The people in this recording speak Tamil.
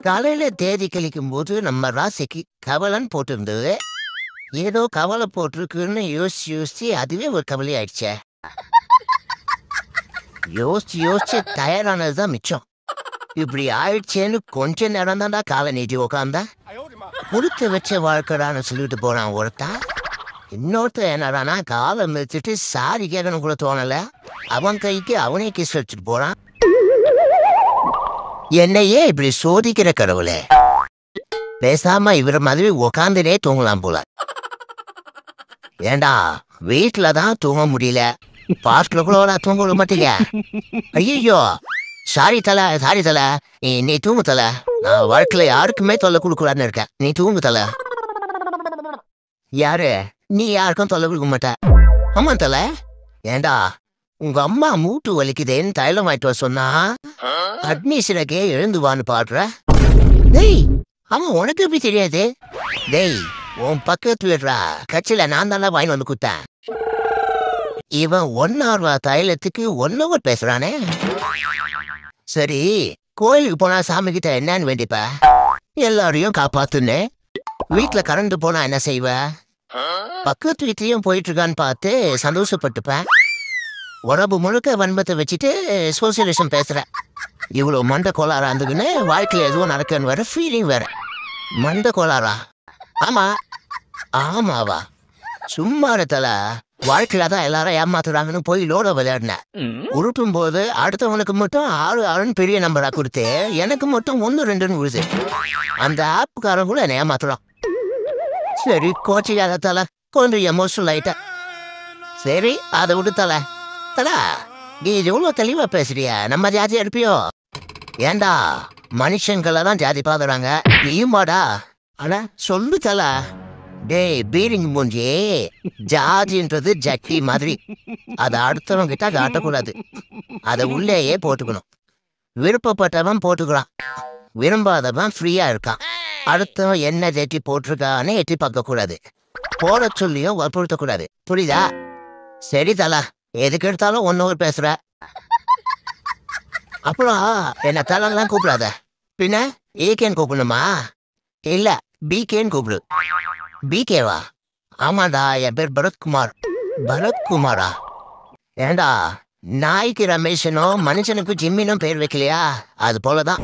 காலையில தேதி கழிக்கும்போது நம்ம ராசிக்கு கவலைன்னு போட்டிருந்தது. ஏதோ கவலை போட்டிருக்குன்னு யோசிச்சு யோசிச்சு அதுவே ஒரு கவலை ஆயிடுச்சே. யோசிச்சு யோசிச்சு டயர்டானது தான் மிச்சம். இப்படி ஆயிடுச்சேன்னு கொஞ்ச நேரம் தான்டா காலை நீட்டி உக்காந்தா. கொடுத்து வச்ச வாழ்க்கைடான்னு சொல்லிட்டு போறான் ஒருத்தன். இன்னொருத்தன் என்னடானா காலை மிதிச்சுட்டு சாரி கேட்கணும் கூட தோணல. அவன் கைக்கு அவனே கிஸ் வச்சுட்டு போறான். என்னையே இப்படி சோதிக்கிற கடவுளே. பேசாம இவர மாதிரி உக்காந்துனே தூங்கலாம் போல. ஏண்டா வீட்டுல தான் தூங்க முடியல, பார்க்ல கூட தூங்க விட மாட்டீங்க. ஐயோ சாரி தல நீ தூங்கு தல. நான் வாழ்க்கையில யாருக்குமே தொல்லை கொடுக்கூடாதுன்னு இருக்கேன். நீ தூங்கு தல. யாரு நீ? யாருக்கும் தொல்லை கொடுக்க மாட்ட. ஆமா தல. ஏண்டா உங்க அம்மா மூட்டு வலிக்குதேன்னு தைலம் வாங்கிட்டு வர சொன்னா அட்மிஷனுக்கே எழுந்துவான்னு பாடுற. டேய் அவன் உனக்கு எப்படி தெரியாது? டேய் உன் பக்கத்துல கட்சியில நான் தானே வாங்கி வந்து குத்தேன். இவன் 1 hour தைலத்துக்கு 1 hour பேசுறானே. சரி கோயிலுக்கு போனா சாமி கிட்ட என்னன்னு வேண்டிப்ப? எல்லாரையும் காப்பாத்துன்னு. வீட்டுல கரண்ட் போனா என்ன செய்வ? பக்கத்து வீட்லயும் போயிட்டு இருக்கான்னு பார்த்து சந்தோஷப்பட்டுப்பேன். உடம்பு முழுக்க வன்மத்தை வச்சுட்டு சோசியலிசம் பேசுற. இவ்வளவு மண்ட கோளாரா இருந்துக்குன்னு வாழ்க்கையில எதுவும் நடக்குன்னு வேற ஃபீலிங் வேற. மண்ட கோளாரா? ஆமா ஆமாவா? சும்மா இடத்துல வாழ்க்கையில தான் எல்லாரும் ஏமாத்துறாங்கன்னு போய் லோட விளையாடினேன். உருட்டும் போது அடுத்தவனுக்கு மட்டும் 6 பெரிய நம்பரா கொடுத்து எனக்கு மட்டும் 1 2ன்னு விழுது. அந்த ஆப்புக்காரன் கூட என்ன ஏமாத்துறான். சரி கோச்சிக்காத தல, கொஞ்சம் எமோஷனல் ஆயிட்ட. சரி அதை விட்டு தல. நீ எவ்வளவு தெளிவா பேசுறிய? நம்ம ஜாதி எடுப்பியோ? ஏண்டா மனுஷங்களை தான் ஜாதி பாக்குறாங்க, நீயுமாடா? ஆனா சொல்லு தல. டேய் பீரிங் மூஞ்சி, ஜாதின்றது ஜட்டி மாதிரி. அதை அடுத்தவங்க கிட்ட காட்டக்கூடாது. அதை உள்ளேயே போட்டுக்கணும். விருப்பப்பட்டவன் போட்டுக்கிறான், விரும்பாதவன் ஃப்ரீயா இருக்கான். அடுத்தவன் என்ன ஜட்டி போட்டிருக்கான்னு எட்டி பார்க்க கூடாது. போட சொல்லியும் வற்புறுத்த கூடாது. புரியுதா? சரி தலா, எதுக்கு எடுத்தாலும் 1 hour பேசுற. அப்புறம் என்ன தலாம் கூப்பிடாத. பின்ன ஏகேன்னு கூப்பிடணுமா? இல்ல பிகேன்னு கூப்பிடு. பிகேவா? ஆமாடா, என் பேர் பரத்குமார். பரத்குமாரா? ஏண்டா நாய்க்கு ரமேஷனும் மனுஷனுக்கு ஜிம்மினும் பேர் வைக்கலையா? அது போலதான்.